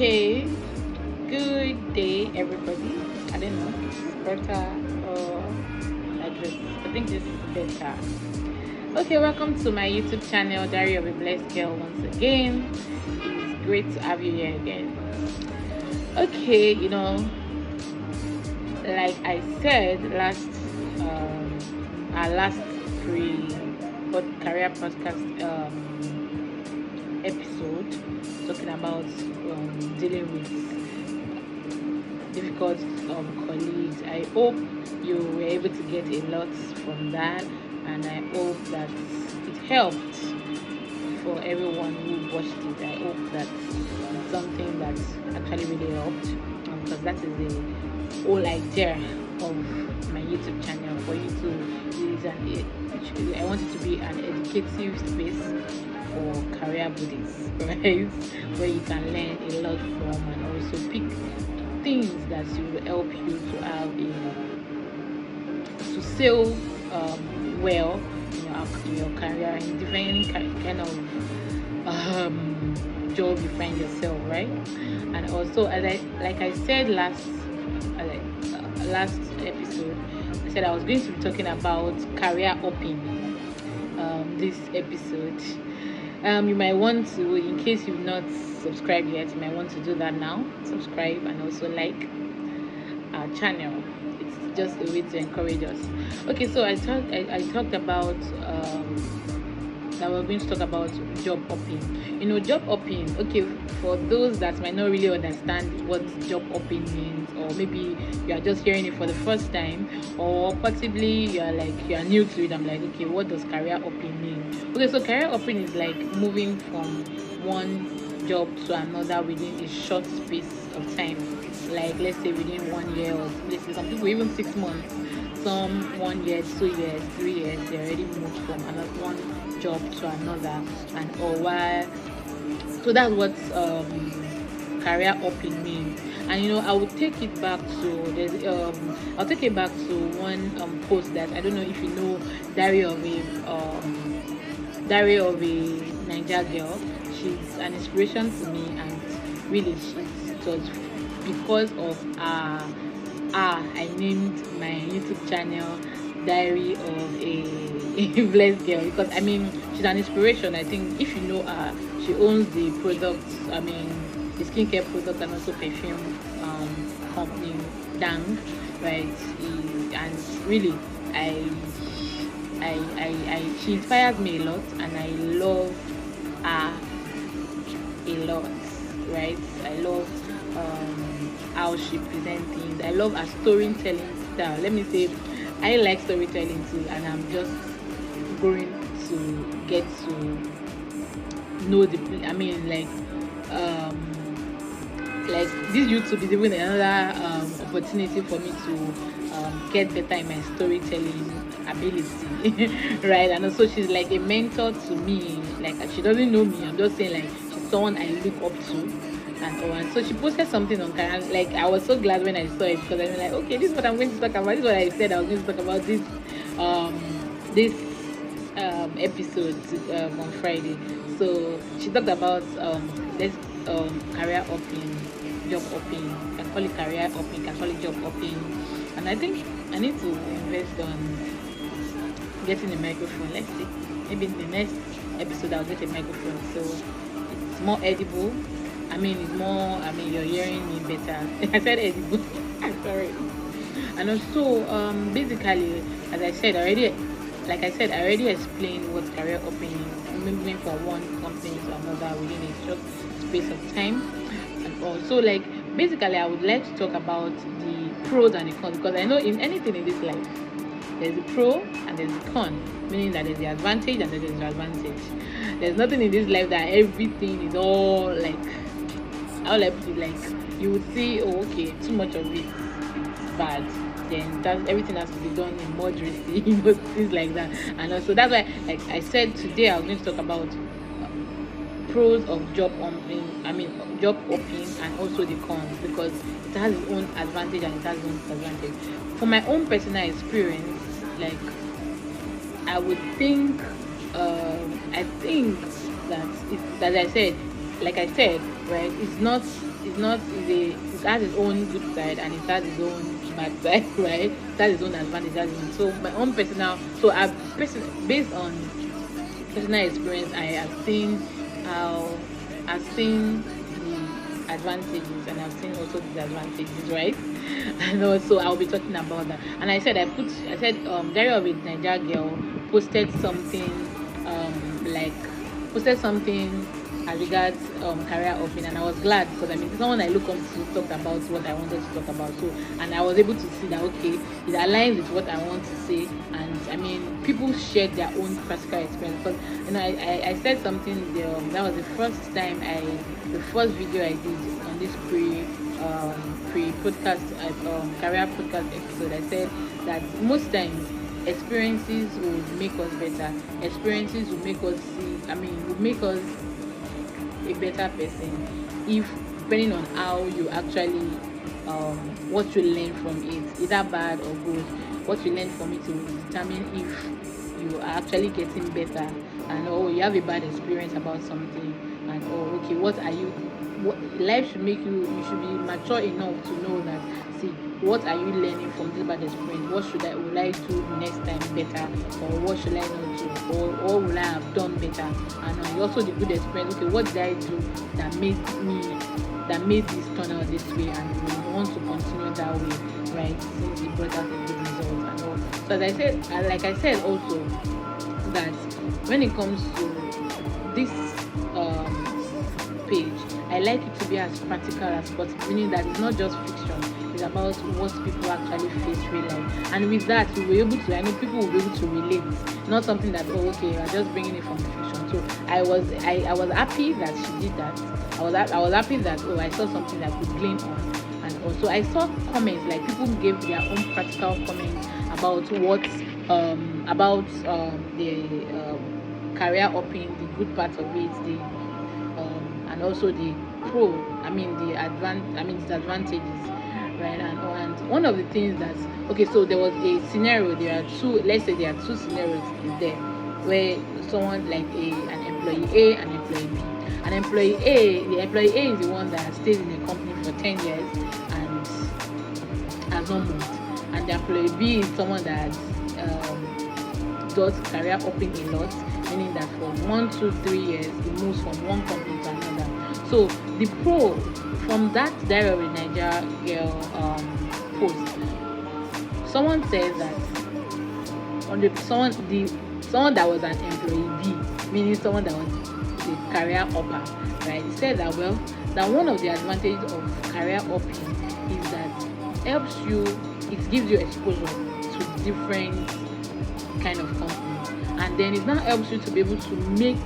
Okay, good day, everybody. I don't know, better or like this. I think this is better. Okay, welcome to my YouTube channel, Diary of a Blessed Girl. Once again, it's great to have you here again. Okay, like I said our last pre career podcast episode, talking about dealing with difficult colleagues. I hope you were able to get a lot from that, and I hope that it helped for everyone who watched it. I hope that it's something that actually really helped, because that is the whole idea of my YouTube channel, for you to use I want it to be an educative space for career buddies, right? Where you can learn a lot from, and also pick things that will help you to have to sail well in your career, in different kind of job you find yourself, right? And also, as I said last episode, I said I was going to be talking about career hopping this episode. You might want to, in case you've not subscribed yet, you might want to do that now. Subscribe and also like our channel. It's just a way to encourage us. Okay, so I talked about that we're going to talk about job hopping. Job hopping. Okay, for those that might not really understand what job hopping means, or maybe you are just hearing it for the first time, or possibly you are new to it. I'm like, okay, what does career hopping mean? Okay, so career hopping is like moving from one job to another within a short space of time. Like, let's say within 1 year, or let's say some people even 6 months, some 1 year, 2 years, 3 years, they already moved from one job to another, and or while. So that's what career hopping means. And I will take it back to I'll take it back to one post that, I don't know if you know, Diary of a Niger Girl. She's an inspiration to me, and really it was because of I named my YouTube channel Diary of a Blessed Girl, because she's an inspiration. I think if you know her, she owns the products, the skincare product and also perfume company Dang, right? And really, she inspires me a lot, and I love her a lot, right? I love how she presents things. I love her storytelling style. Let me say, I like storytelling too, and I'm just going to get to know like this YouTube is even another opportunity for me to get better in my storytelling ability, right? And also, she's like a mentor to me. Like, she doesn't know me, I'm just saying, like, she's someone I look up to. And so she posted something on Karen. Like, I was so glad when I saw it, because I was like, okay, this is what I'm going to talk about. This is what I said I was going to talk about this episode on Friday. So she talked about this career hopping, job hopping. You can call it career hopping, you can call it job hopping. And I think I need to invest on getting a microphone. Let's see. Maybe in the next episode I'll get a microphone, so it's more edible. It's more, you're hearing me better. I said edible. I'm sorry. And also, basically, as I said already, like I said, I already explained what career hopping is, moving from one company to another within a short space of time. And also, like, basically, I would like to talk about the pros and the cons, because I know in anything in this life, there's a pro and there's a con, meaning that there's the advantage and there's the disadvantage. There's nothing in this life that everything is all like, how will I put it, like, you would see, oh, okay, too much of it is bad, then everything has to be done in moderacy, things like that. And also, that's why, like I said, today I was going to talk about pros of job hopping, and also the cons, because it has its own advantage and it has its own disadvantage. For my own personal experience, like, I would think, I think that, like I said, right, it's not it's not is a it has its own good side and it has its own bad side, right? It has its own advantage, it has its own. So my own personal, so based on personal experience, I have seen how I've seen the advantages and I've seen also disadvantages, right? And also I'll be talking about that. And I said Diary of a Niger Girl posted something like posted something as regards career opening, and I was glad because I mean someone I look up to talked about what I wanted to talk about. So and I was able to see that okay, it aligns with what I want to say, and I mean people shared their own practical experience. Because I said something there, that was the first time the first video I did on this pre podcast career podcast episode. I said that most times experiences will make us better. Experiences will make us see. I mean, will make us a better person if depending on how you actually what you learn from it, either bad or good. What you learn from it will determine if you are actually getting better, and or you have a bad experience about something, and oh okay, what are you what life should make you should be mature enough to know that see what are you learning from this bad experience, what should I will I do next time better, or what should I not do, or will I have done better, and also the good experience, okay, what did I do that made this turn out this way, and we want to continue that way, right, since it brought out a good result and all. So as I said, like I said also, that when it comes to this page, I like it to be as practical as possible, meaning that it's not just fiction, it's about what people actually face real life. And with that, we were able to, I know people will be able to relate, not something that, oh, okay, you're just bringing it from fiction. So I was happy that she did that. I was happy that, oh, I saw something that could glean on. And also, I saw comments, like people gave their own practical comments about what, the career hopping, the good part of it, and also the disadvantages, right? And one of the things that, okay, so there was a scenario, let's say there are two scenarios there where someone like an employee A and employee B. The employee A is the one that stays in the company for 10 years and has not moved, and the employee B is someone that does career hopping a lot, meaning that for 1 to 3 years he moves from one company to another. So the pro from that Diary of a Niger Girl post, someone says that someone that was an employee B, meaning someone that was a career hopper, right? He said that that one of the advantages of career hopping is that it gives you exposure to different kind of companies, and then it now helps you to be able to make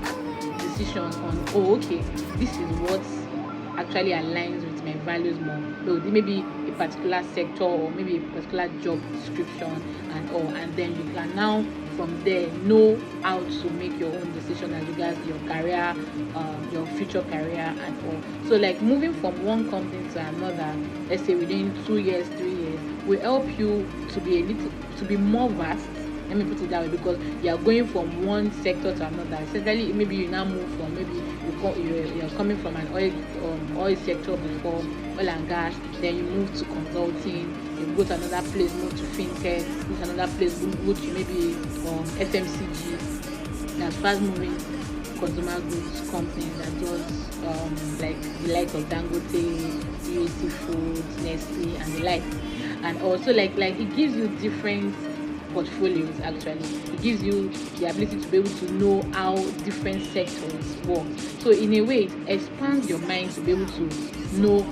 decisions on, oh okay, this is what actually aligns with my values more. So maybe a particular sector or maybe a particular job description and all, and then you can now from there know how to make your own decision as regards your career, your future career and all. So like moving from one company to another, let's say within 2 years, 3 years, will help you to be more vast. Let me put it that way, because you are going from one sector to another. Especially maybe you now move from, maybe you're coming from an oil sector before, oil and gas, then you move to consulting, you go to another place, move to fintech, go to another place, go to maybe FMCG, that's fast moving consumer goods company that does like the like of Dangote, UAC Foods, Nestle and the like. And also like it gives you different portfolios. Actually, it gives you the ability to be able to know how different sectors work. So in a way, it expands your mind to be able to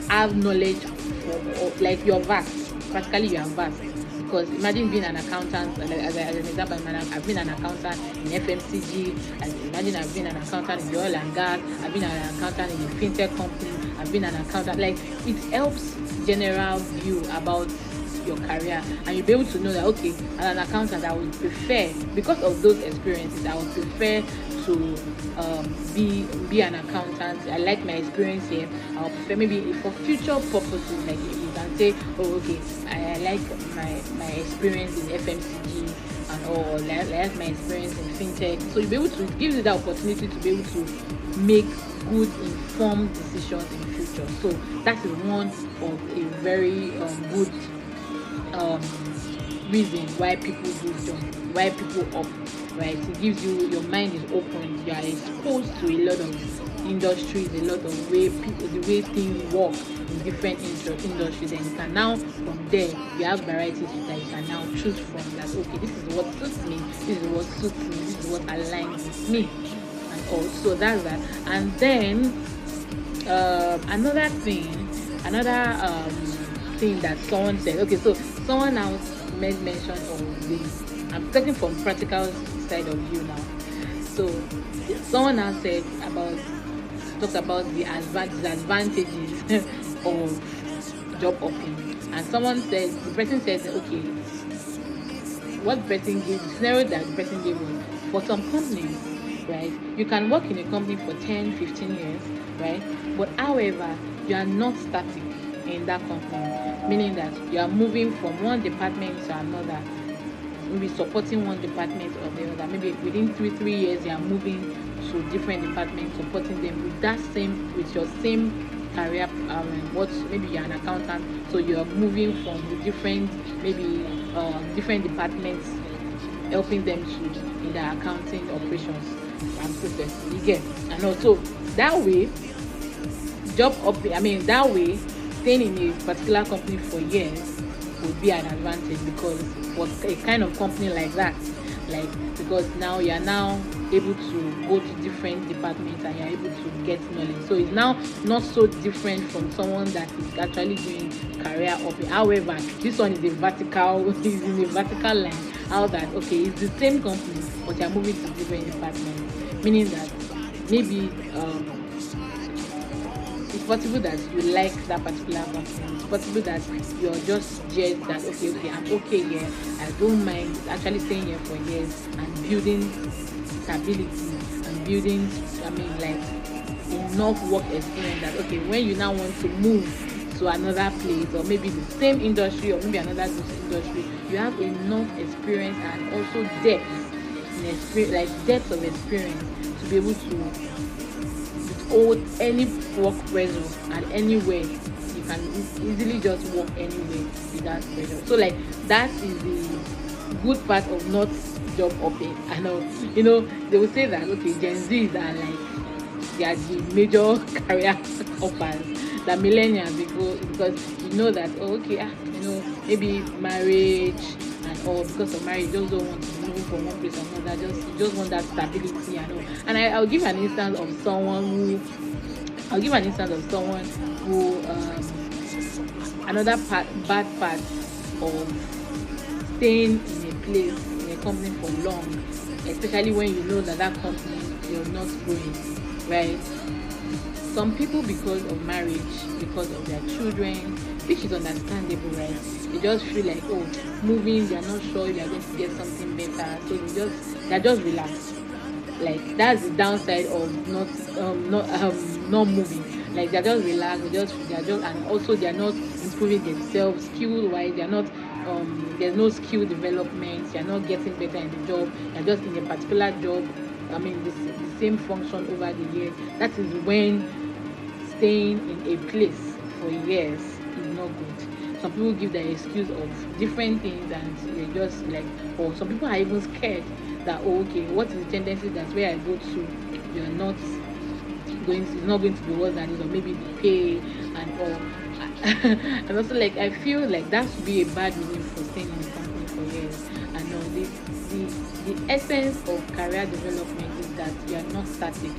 have knowledge of like you're vast. Practically, you are vast. Because imagine being an accountant, as an example, I've been an accountant in FMCG. Imagine I've been an accountant in the oil and gas. I've been an accountant in a fintech company. I've been an accountant. Like it helps general view about your career, and you'll be able to know that okay, as an accountant I would prefer, because of those experiences, I would prefer to be an accountant. I like my experience here. I'll prefer maybe for future purposes, like you can say, oh okay, I like my experience in FMCG and or like my experience in fintech. So you'll be able to, it gives you that opportunity to be able to make good informed decisions in future. So that is one of a very good um reason why people do jump, why people opt, right? It gives you, your mind is open, you are exposed to a lot of industries, a lot of way people, the way things work in different industries, and you can now from there you have varieties that you can now choose from, that okay, this is what suits me, this is what suits me, this is what aligns with me, and also that's that. And then another thing, another thing that someone said, okay, so someone now made mention of the, I'm talking from practical side of view now. So someone now said about, talked about the disadvantages of job hopping, and someone said, the person said okay, what the person gave, the scenario that the person gave was, for some companies, right, you can work in a company for 10, 15 years, right, but however you are not static in that company, meaning that you are moving from one department to another, maybe supporting one department or the other, maybe within 3 years you are moving to different departments, supporting them with that same, with your same career, what, maybe you're an accountant, so you're moving from the different, maybe different departments, helping them to in their accounting operations and process, you get. And also that way, job up, I mean that way, staying in a particular company for years would be an advantage, because for a kind of company like that, like, because now you are now able to go to different departments and you're able to get knowledge, so it's now not so different from someone that is actually doing career up. However, this one is a vertical is in a vertical line, how that, okay, it's the same company but you're moving to different departments, meaning that maybe it's possible that you like that particular company. It's possible that you're just judged that okay, I'm okay here. I don't mind actually staying here for years and building stability and building, I mean, like, enough work experience that okay, when you now want to move to another place, or maybe the same industry or maybe another industry, you have enough experience and also depth in experience, like depth of experience, to be able to hold any work pressure and anywhere. You can easily just work anywhere without pressure. So like that is the good part of not job hopping. I know, they will say that okay, Gen Z's are like, they are the major career hoppers, the millennials, because you know that, oh, okay, maybe marriage and all, because of marriage, you just don't want to move from one place to another, you just want that stability and all. And I'll give an instance of someone who another bad part of staying in a place, in a company for long, especially when you know that company, you're not growing, right? Some people, because of marriage, because of their children, which is understandable, right? They just feel like, oh, moving, they're not sure if they're going to get something better, so they're just relaxed. Like that's the downside of not moving. Like they're just relaxed, and also they're not improving themselves skill wise. They're not there's no skill development. They're not getting better in the job. They're just in a particular job. I mean, the same function over the years. That is when staying in a place for years is not good. Some people give the excuse of different things, and they just like, or some people are even scared that, oh, okay, what is the tendency that where I go to, you're not it's not going to be worse than this, or maybe the pay and all. And also, like, I feel like that should be a bad reason for staying in the company for years. And the essence of career development is that you are not static.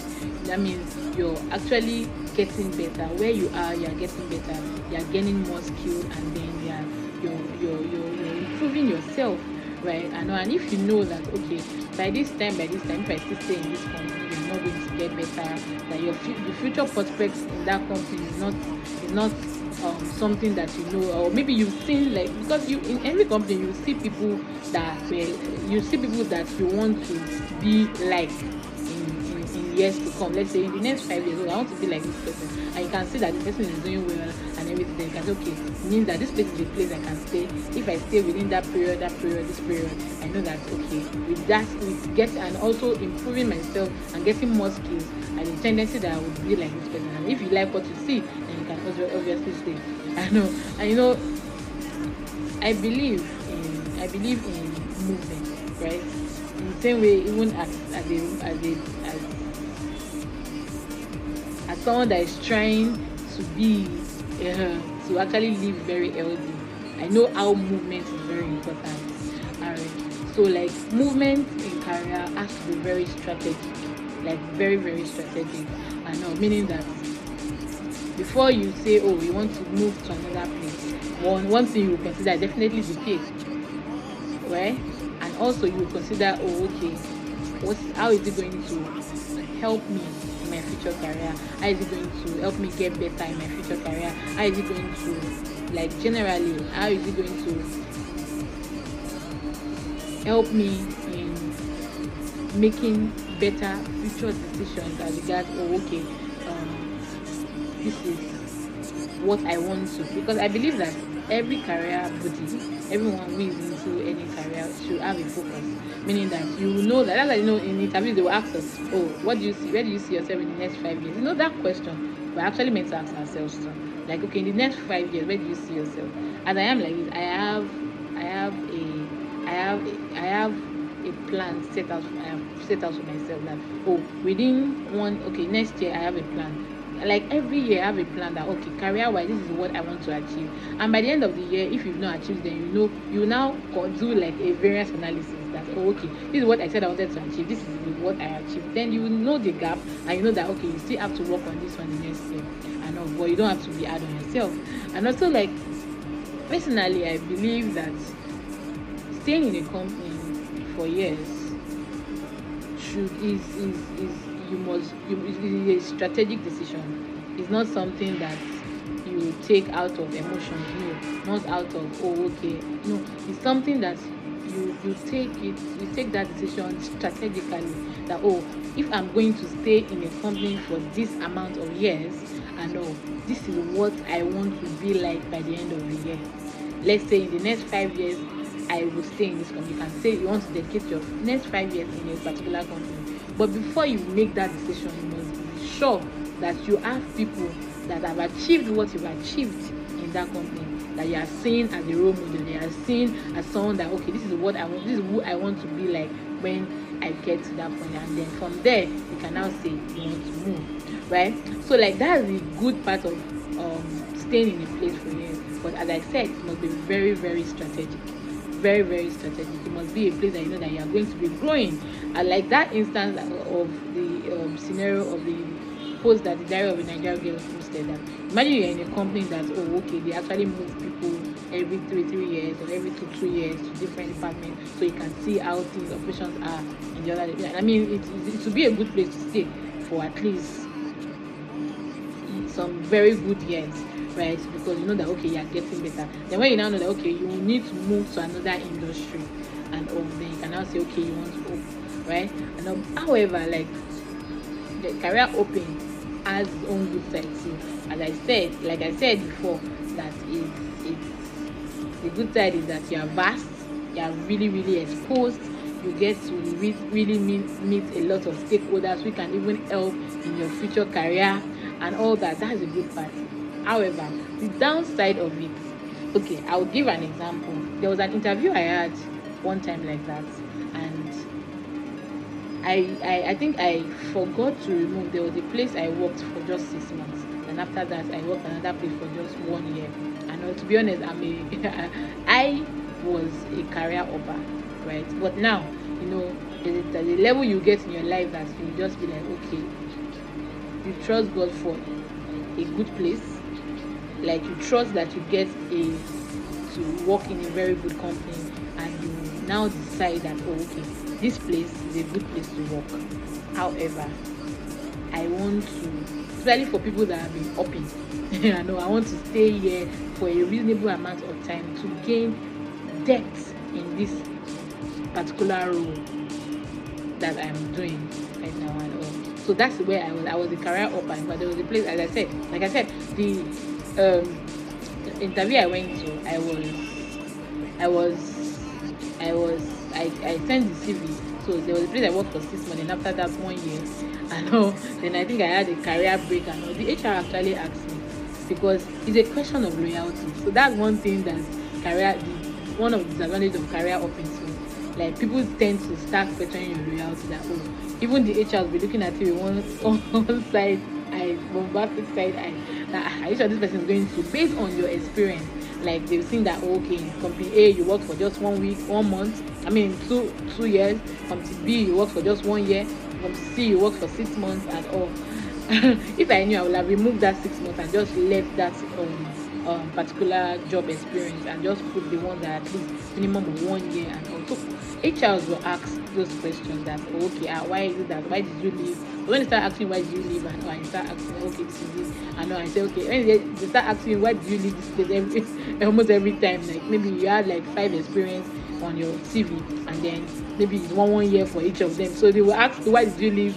That means you're actually getting better. Where you are, you're getting better. You're gaining more skill, and then you're improving yourself, right? And if you know that okay, by this time, if I still stay in this company, you're not going to get better. That the future prospects in that company is not something that you know, or maybe you've seen, like, because you in every company you see people that you want to be like in years to come. Let's say in the next 5 years, oh, I want to be like this person, and you can see that the person is doing well and everything. Then you can say, okay, it means that this place is a place I can stay. If I stay within that period, this period, I know that okay, with that, with get and also improving myself and getting more skills, and the tendency that I would be like this person. And if you like what you see, then you can also obviously stay. I know, and I believe in movement, right? In the same way, even as someone that is trying to be to actually live very healthy, I know how movement is very important. Alright, so like movement in career has to be very strategic, like very very strategic. I know, meaning that before you say, oh, you want to move to another place, one thing you will consider is definitely the pay, right? And also you will consider, oh, okay, how is it going to help me in my future career? How is it going to help me get better in my future career? How is it going to, like, generally, how is it going to help me in making better future decisions as regards, oh, okay, this is what I want to, because I believe that every career body, everyone who is into any career should have a focus, meaning that you know that's like, in interviews they will ask us, oh, what do you see, where do you see yourself in the next 5 years? That question we're actually meant to ask ourselves too, like, okay, in the next 5 years, where do you see yourself? As I am like this, I have a plan set out for myself, that, oh, within next year I have a plan. Like every year I have a plan that, okay, career wise, this is what I want to achieve, and by the end of the year, if you've not achieved, then you now do like a variance analysis that, oh, okay, this is what I said I wanted to achieve, this is what I achieved. Then you know the gap, and you know that, okay, you still have to work on this one the next year. I know, but you don't have to be hard on yourself. And also, like, personally, I believe that staying in a company for years is a strategic decision. It's not something that you take out of emotions, no, not out of, oh, okay, no, it's something that you take that decision strategically, that, oh, if I'm going to stay in a company for this amount of years, I know this is what I want to be like by the end of the year. Let's say in the next 5 years I will stay in this company. You can say you want to dedicate your next 5 years in a particular company, but before you make that decision, you must be sure that you have people that have achieved what you've achieved in that company, that you are seeing as a role model, you are seeing as someone that, okay, this is what I want, this is who I want to be like when I get to that point, and then from there you can now say you want to move, right? So, like, that's the good part of staying in a place for years. But as I said, it must be very very strategic, very very strategic. It must be a place that you know that you are going to be growing. And like that instance of the scenario of the post that the Diary of a Nigerian Girl posted, that imagine you're in a company that, oh, okay, they actually move people every 3 years or every 2 years to different departments, so you can see how things operations are in the other. I mean, it would be a good place to stay for at least some very good years, right? Because you know that, okay, you are getting better. Then when you now know that, okay, you need to move to another industry, and then you can now say, okay, you want to open, right? And however, like, the career open has its own good side too. As I said, like I said before, that it's the good side is that you are vast, you are really really exposed, you get to really meet a lot of stakeholders who can even help in your future career and all that. That's a good part. However, the downside of it, okay, I'll give an example. There was an interview I had one time like that, and I think I forgot to remove. There was a place I worked for just 6 months, and after that I worked another place for just 1 year. And to be honest, I was a career hopper, right? But now, there's a level you get in your life that you just be like, okay, you trust God for a good place, like you trust that you get to work in a very good company, and you now decide that, oh, okay, this place is a good place to work. However, I want to, especially for people that have been hopping, I want to stay here for a reasonable amount of time to gain depth in this particular role that I'm doing right now and all. So that's where I was a career hopper. But there was a place, as I said, like I said, the interview I went to, I was I sent the CV. So there was a place I worked for 6 months, and after that 1 year, and all. Then I think I had a career break, and all. The HR actually asked me because it's a question of loyalty. So that's one thing that one of the disadvantages of career hopping. So like people tend to start questioning your loyalty. That even the HR will be looking at you with one side eye, bombastic side eye. That are you sure this person is going to, based on your experience, like they've seen that okay, in company A you work for just 1 week, 1 month, I mean 2 years. Company B you work for just 1 year. Company C you work for 6 months and all. If I knew, I would have removed that 6 months and just left that particular job experience and just put the one that at least minimum of 1 year. And also HRs will ask those questions that okay, why is it that, why did you leave? When they start asking why did you leave, and I start asking okay, this is this, I know, I say okay. When they start asking you why did you leave this place every almost every time, like maybe you had like 5 experience on your CV, and then maybe it's 1 year for each of them, so they will ask why did you leave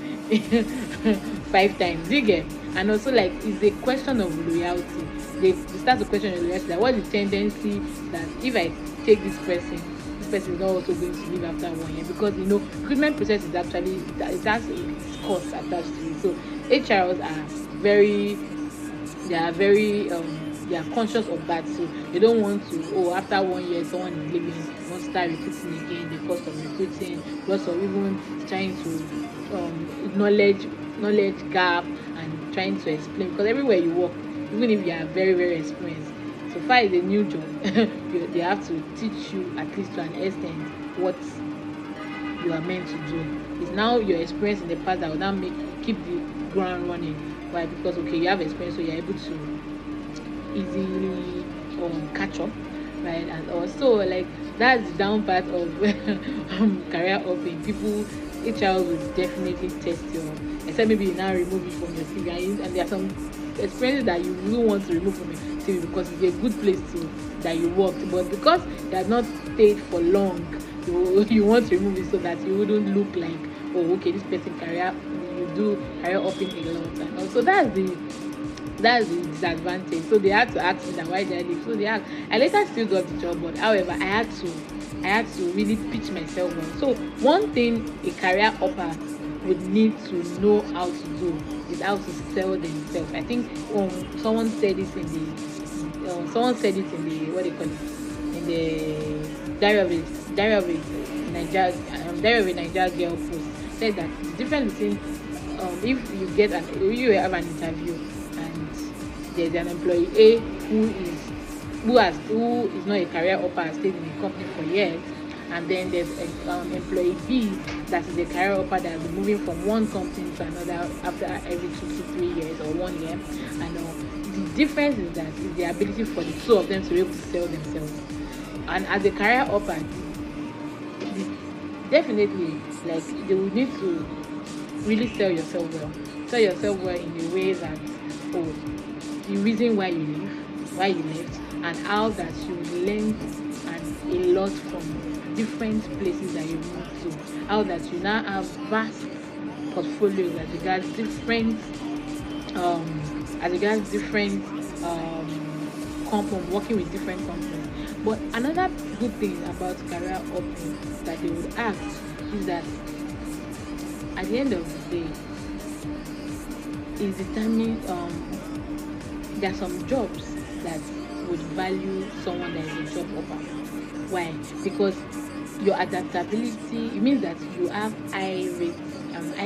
5 times, you get. And also like it's a question of loyalty. They start to question your loyalty, that what's the tendency that if I take this person is not also going to leave after 1 year, because recruitment process is actually, it has its cost attached to it. So HRs are very, they are conscious of that. So they don't want to, after 1 year someone is leaving, they want to start recruiting again, the cost of recruiting, cost of even trying to knowledge gap, and trying to explain, because everywhere you work, even if you are very very experienced, so far as a new job, they have to teach you at least to an extent what you are meant to do. It's now your experience in the past that will now make you keep the ground running. Why? Because okay, you have experience, so you're able to easily catch up, right? And also like that's the down part of career hopping. People, HR will definitely test your, except maybe you now remove it from your CV, and there are some experiences that you will want to remove from your CV because it's a good place to that you worked, but because they have not stayed for long, you want to remove it so that you wouldn't look like, oh okay, this person career, you do career hopping a lot. And also that's the disadvantage. So they had to ask me that why did I leave. So they asked. I later still got the job, but however, I had to really pitch myself well. So one thing a career hopper would need to know how to do is how to sell themselves. I think someone said it in the, what they call it, in the diary of a Nigeria girl post, said that the difference between if you have an interview and there's an employee A who is not a career hopper, has stayed in the company for years, and then there's an employee B that is a career hopper that has been moving from one company to another after every 2 to 3 years or 1 year. And the difference is that is the ability for the two of them to be able to sell themselves. And as a career hopper, definitely, like, they will need to really sell yourself well in a way that, oh, the reason why you left, and how that you learned and a lot from different places that you moved to, how that you now have vast portfolios as regards different company, working with different companies. But another good thing about career hopping that they would ask is that at the end of the day, is determined, there are some jobs that would value someone that is a job hopper. Why? Because your adaptability, it means that you have high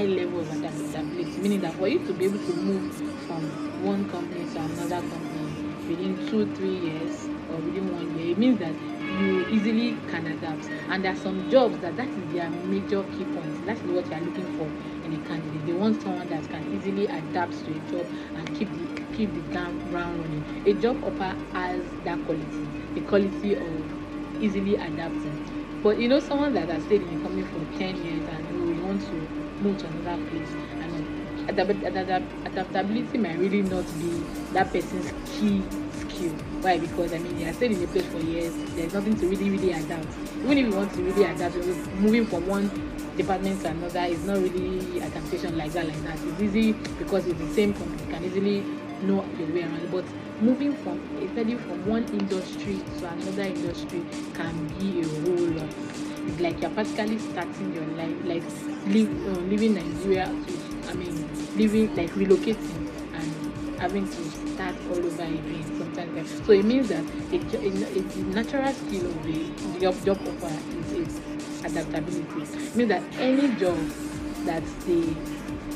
level of adaptability, meaning that for you to be able to move from one company to another company within 2 3 years or within 1 year, it means that you easily can adapt. And there are some jobs that is their major key points. That's what you are looking for in a candidate. They want someone that can easily adapt to a job and keep the ground running. A job hopper has that quality, the quality of easily adapting. But someone that has stayed in a company for 10 years and will want to move to another place and Adaptability might really not be that person's key skill. Why? Because I mean, you are stayed in a place for years. There's nothing to really adapt. Even if you want to really adapt, moving from one department to another is not really adaptation like that. It's easy because it's the same company. You can easily know your way around. But moving from, especially from one industry to another industry, can be a whole lot. It's like you're practically starting your life, like leaving Nigeria to, I mean, living like relocating and having to start all over again sometimes. So it means that a natural skill of the job offer is adaptability. It means that any job that they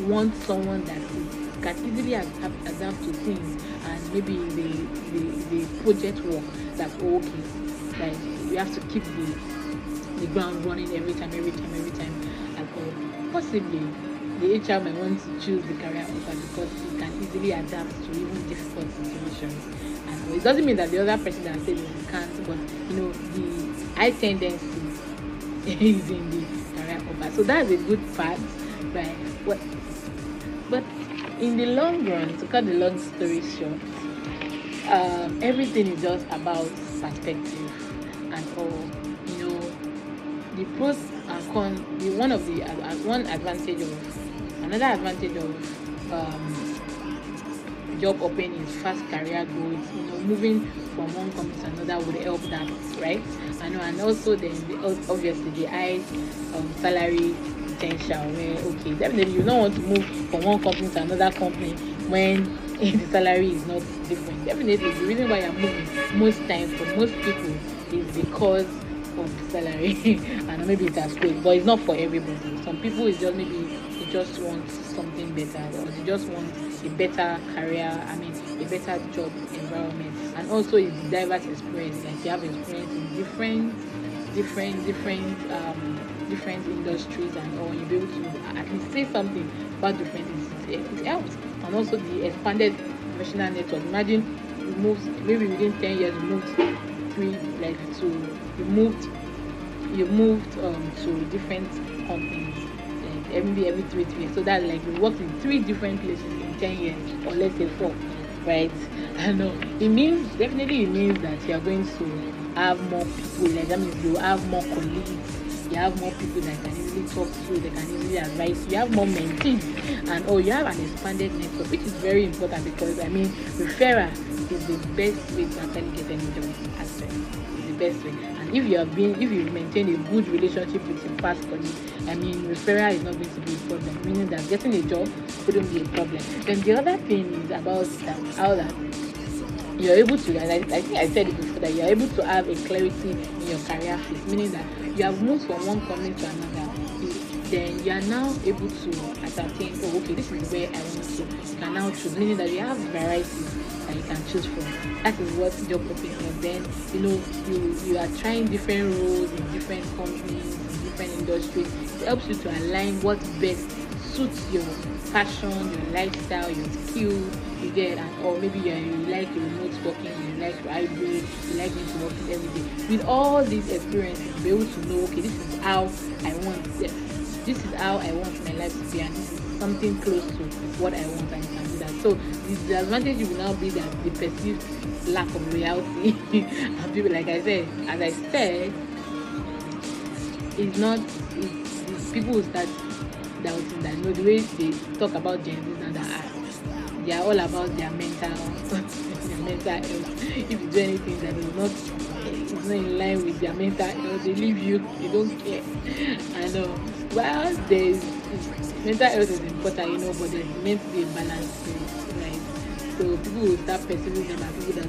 want someone that can easily adapt to things, and maybe the project work that, oh, okay, like you have to keep the ground running every time, and all. Possibly the HR might want to choose the career offer because it can easily adapt to even difficult situations. And it doesn't mean that the other person that said it can't, but the high tendency is in the career offer. So that's a good part, right? But in the long run, to cut the long story short, everything is just about perspective and all. You know, the pros and cons. One advantage of another advantage of job opening is fast career growth. Moving from one company to another would help that, right? I know, and also then obviously the high salary potential. Where, okay, definitely you don't want to move from one company to another company when the salary is not different. Definitely the reason why you're moving most times for most people is because of the salary and maybe it has paid, but it's not for everybody. Some people is just maybe they just want something better, or they just want a better career, I mean a better job environment. And also it's diverse experience, like you have experience in different industries, and or you'll be able to at least say something about different things. It helps. And also the expanded professional network. Imagine you moved, maybe within 10 years you moved three like to you moved to different companies, like every 3 years. So that's like you worked in three different places in 10 years, or let's say four, right? I know it means, definitely it means that you are going to have more people. Like that means you have more colleagues. You have more people that can easily talk to. They can easily advise. You have more mentees, and you have an expanded network, which is very important because I mean referral is the best way to actually get any job access. It's the best way. And if you maintain a good relationship with your past colleagues, I mean referral is not going to be a problem. Meaning that getting a job wouldn't be a problem. Then the other thing is about that, how that you're able to, and I think I said it before, that you're able to have a clarity in your career phase, meaning that you have moved from one company to another. Then you are now able to ascertain, oh, okay, this is where I want to. You can now choose, meaning that you have varieties that you can choose from. That is what job opening is. Then you are trying different roles in different companies, in different industries. It helps you to align what best suits your passion, your lifestyle, your skill, you get, and or maybe you like remote working, you like hybrid, you like going to work every day. With all these experiences, be able to know, okay, this is how I want this. This is how I want my life to be, and this is something close to what I want, and you can do that. So the advantage will now be that the perceived lack of loyalty and people, like I said, as I said, is not it's people will start doubting that. The way they talk about Gen Zs and that they are all about their mental their mental health. If you do anything that is not it's not in line with their mental health, they leave you, they don't care. I know. Well, there's mental health is important, but there's meant to be a balance to it, right? So people will start perceiving them as people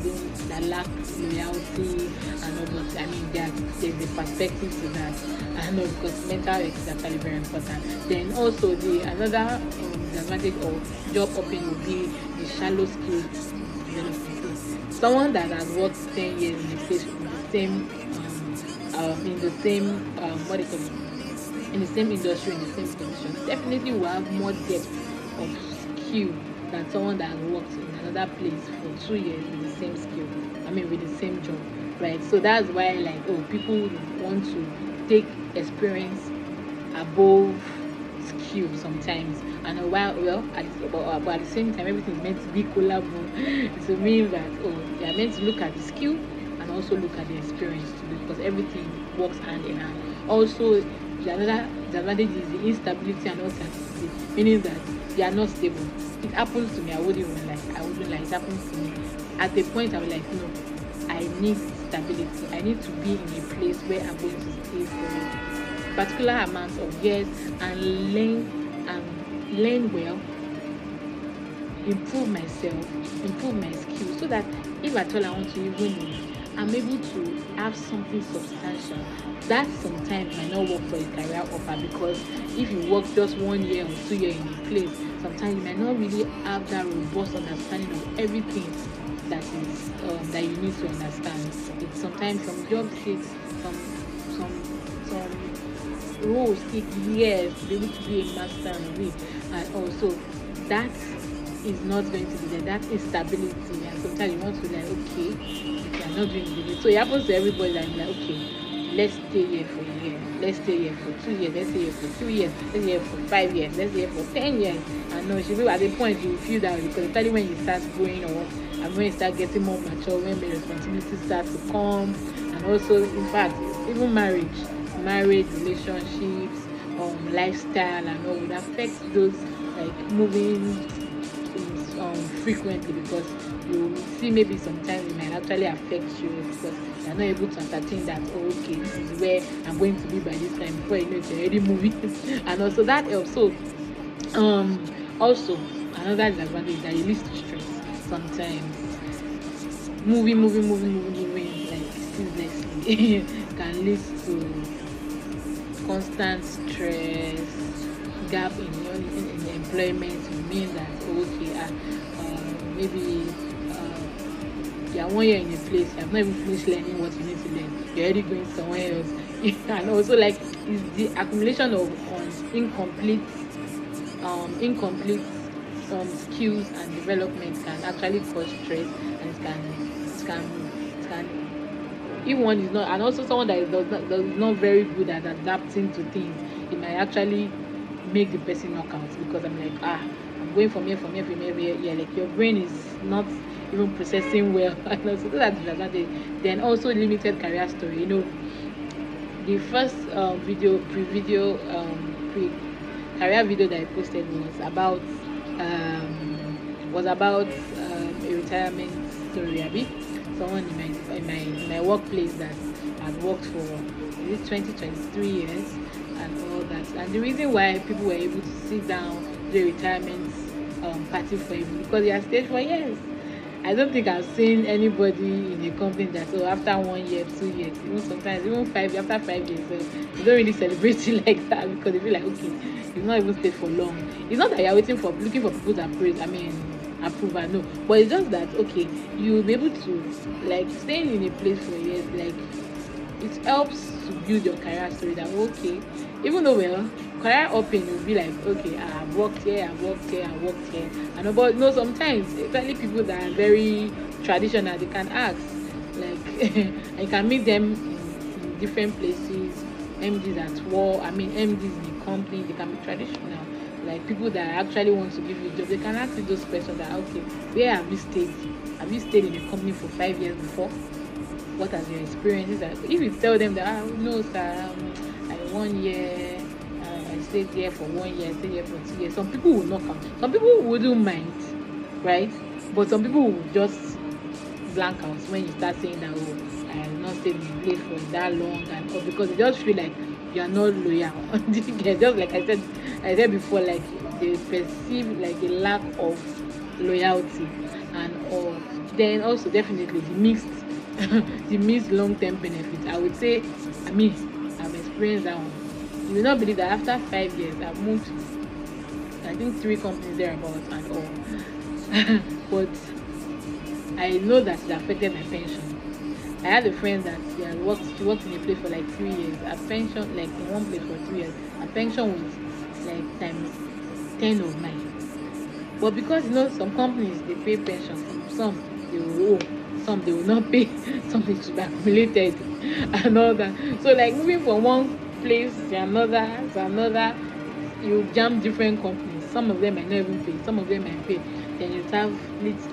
that lack loyalty and all. But I mean, there's a perspective to that. I know, because mental health is actually very important. Then also the another disadvantage of job hopping will be the shallow skill development. So someone that has worked 10 years in the place in the same what is it in the same industry, in the same position, definitely will have more depth of skill than someone that has worked in another place for 2 years with the same skill. I mean, with the same job, right? So that's why, like, people want to take experience above skill sometimes, and a while, well, but at the same time, everything is meant to be collabo. To mean that, oh, they are meant to look at the skill and also look at the experience too, because everything works hand in hand. Also, another disadvantage is the instability and uncertainty, meaning that they are not stable. It happens to me. I wouldn't lie. It happens to me. At a point, I was like, no, I need stability. I need to be in a place where I'm going to stay for a particular amount of years and learn well, improve myself, improve my skills, so that if at all I want to even move, I'm able to have something substantial. That sometimes might not work for a career offer, because if you work just 1 year or 2 years in a place, sometimes you might not really have that robust understanding of everything that you need to understand. It's sometimes some jobs take some roles take years to be able to be a master of it, and also that is not going to be there. That instability, and sometimes you want to like, okay, if you are not doing it, so it happens to everybody that I'm like, okay, let's stay here for a year, let's stay here for 2 years, let's stay here for 2 years, let's stay here for 5 years, let's stay here for 10 years. And no, she will, at the point you feel that, because especially when you start growing or and when you start getting more mature, when the responsibilities start to come, and also in fact even marriage relationships, lifestyle and all would affect those, like moving frequently, because you see maybe sometimes it might actually affect you, because you're not able to entertain that, oh, okay, this is where I'm going to be by this time, before you know it, you're already moving. And also that helps. So also another disadvantage is that it leads to stress sometimes. Moving like ceaselessly can lead to constant stress, gap in the employment. Will mean that, oh, okay, maybe you are 1 year in a place, you have not even finished learning what you need to learn, you're already going somewhere else. And also, like, is the accumulation of incomplete skills and development can actually cause stress, and it can if one is not, and also someone that is not very good at adapting to things, it might actually make the person knock out, because I'm like, I'm going from here, yeah, like your brain is not even processing well. And also that's the advantage. Then also limited career story. The first pre career video that I posted was about a retirement story, a bit. Someone in my workplace that had worked for, is it 23 years and all that. And the reason why people were able to sit down, do a retirement party for him, because he has stayed for years. I don't think I've seen anybody in a company that, so after 1 year, 2 years, even sometimes even 5 years, after 5 years, so you don't really celebrate it like that, because they feel like, okay, you've not even stayed for long. It's not that you're looking for people to praise. I mean, approval, no. But it's just that, okay, you'll be able to, like, staying in a place for years, like, it helps to build your career story, that, okay, even though, well, career hopping will be like, okay, I've worked here, I've worked here, and no, but no, sometimes especially people that are very traditional, they can ask, like, I can meet them in different places, MDs at war, I mean MDs in the company, they can be traditional, like people that actually want to give you a job, they can ask you those questions, that, okay, where have you stayed in the company for 5 years before? What has your experiences? If you tell them that, no sir, I 1 year, I stayed there for 1 year, I stayed here for 2 years, some people will not come. Some people wouldn't mind, right? But some people will just blank out when you start saying that, oh, I have not stayed in a place for that long, and all, because they just feel like you are not loyal. Just like I said before, like they perceive like a lack of loyalty and all. Then also definitely the mixed long-term benefits, I would say. I mean, I've experienced that one. You will not believe that after 5 years I've moved, I think 3 companies thereabouts and all. But I know that it affected my pension. I had a friend that she worked in a place for like 3 years. Her pension, like in one place for 3 years, her pension was like times 10 of mine. But because some companies they pay pension, some they will owe, some they will not pay, some it should be accumulated and all that. So like moving from one place to another, you jam different companies. Some of them might not even pay, some of them might pay. Then you have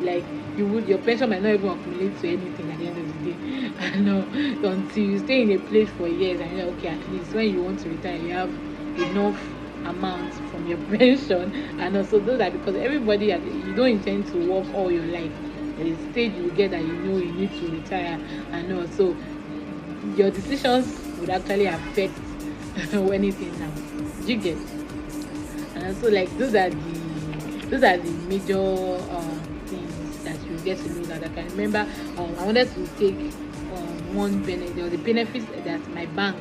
like your pension might not even accumulate to anything at the end of the day. I know, until you stay in a place for years and you're like, okay, at least when you want to retire you have enough amount from your pension. And also those are because everybody you don't intend to work all your life. There is a stage you get that you know you need to retire, and also your decisions would actually affect anything now. Do you get? And so like those are the major things that you get to know that I can remember. I wanted to take one benefit or the benefits that my bank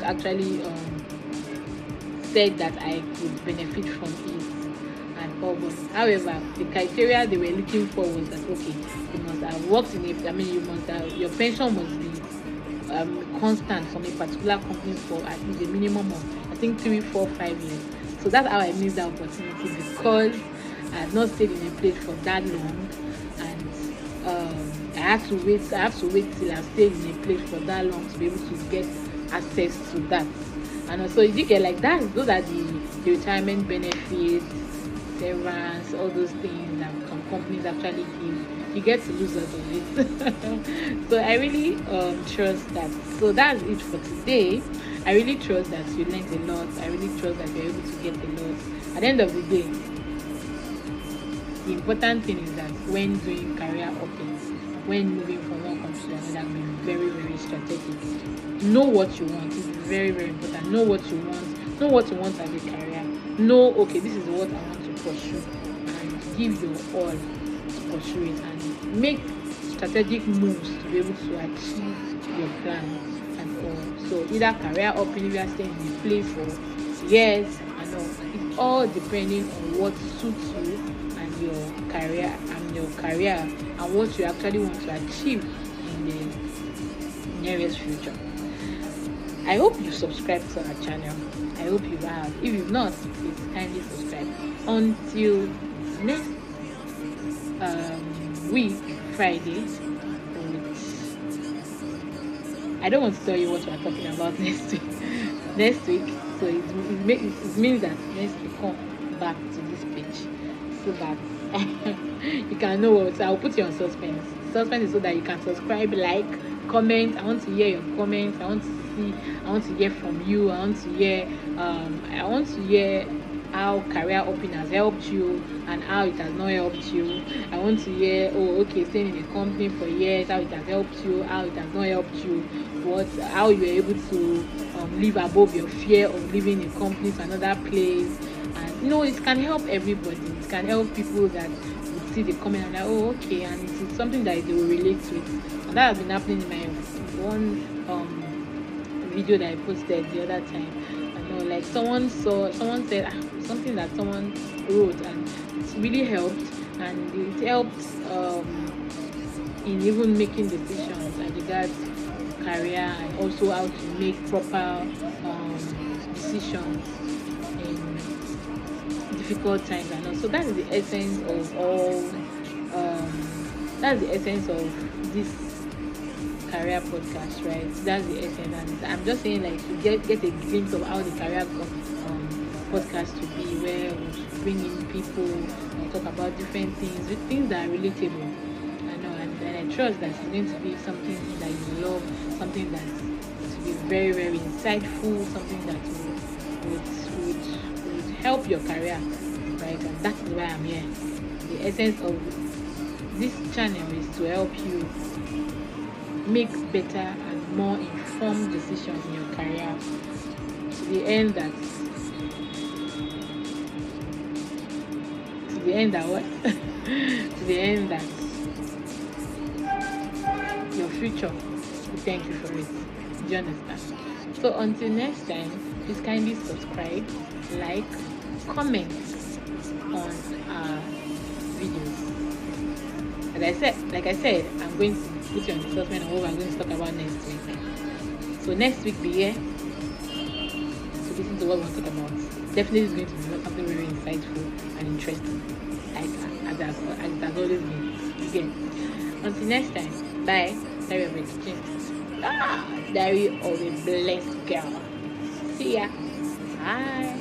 actually said that I could benefit from it and all. But however, the criteria they were looking for was that okay, you must have worked in it. I mean, you must have your pension must be constant from a particular company for at least a minimum of I think 3, 4, 5 years. So that's how I missed that opportunity because I had not stayed in a place for that long, and I had to wait. I have to wait till I stayed in a place for that long to be able to get access to that. And also, you get like that. Those are the retirement benefits, severance, all those things that some companies actually give. You get to lose out of it. So I really trust that. So that's it for today. I really trust that you learned a lot. I really trust that you're able to get a lot. At the end of the day, the important thing is that when doing career hopping, when moving from one country to another, be very, very strategic. Know what you want. It's very, very important. Know what you want. Know what you want as a career. Know, okay, this is what I want to pursue, and give your all to pursue it, and make strategic moves to be able to achieve your plans and all. So either career hopping, if you are staying in a place for years and all, it's all depending on what suits you and your career and what you actually want to achieve in the nearest future. I hope you subscribe to our channel. I hope you have. If you've not, please kindly subscribe. Until next week, Friday. I don't want to tell you what we're talking about next week. Next week, so it means that next week come back to this page so that you can know what. I'll put you on suspense. Suspense is so that you can subscribe, like, comment. I want to hear your comments. I want to hear from you. I want to hear how career hopping has helped you and how it has not helped you. I want to hear, oh, okay, staying in a company for years, how it has helped you, how it has not helped you, how you were able to live above your fear of leaving a company to another place. And it can help everybody. It can help people that would see the comment and like, oh, okay, and it is something that they will relate to it. And that has been happening in my one video that I posted the other time. Like someone said something that someone wrote, and it really helped, and it helped in even making decisions as regards career, and also how to make proper decisions in difficult times. And also that's the essence of all that's the essence of this career podcast, right? That's the essence, and I'm just saying, like, to get a glimpse of how the career podcast to be, where we bring in people and talk about different things that are relatable. I know, and I trust that it's going to be something that you love, something that to be very, very insightful, something that would help your career, right? And that's why I'm here. The essence of this channel is to help you make better and more informed decisions in your career, to the end that what to the end that your future will thank you for it. Do you understand? So until next time, please kindly subscribe, like, comment on our videos. Like I said, I'm going to put you on the suspense of what we're going to talk about next week. So next week, be here to listen to what we want to talk about. Definitely is going to be something very insightful and interesting, like as it has always been. Again, until next time, bye. Diary of a Diary of a Blessed Girl. See ya. Bye.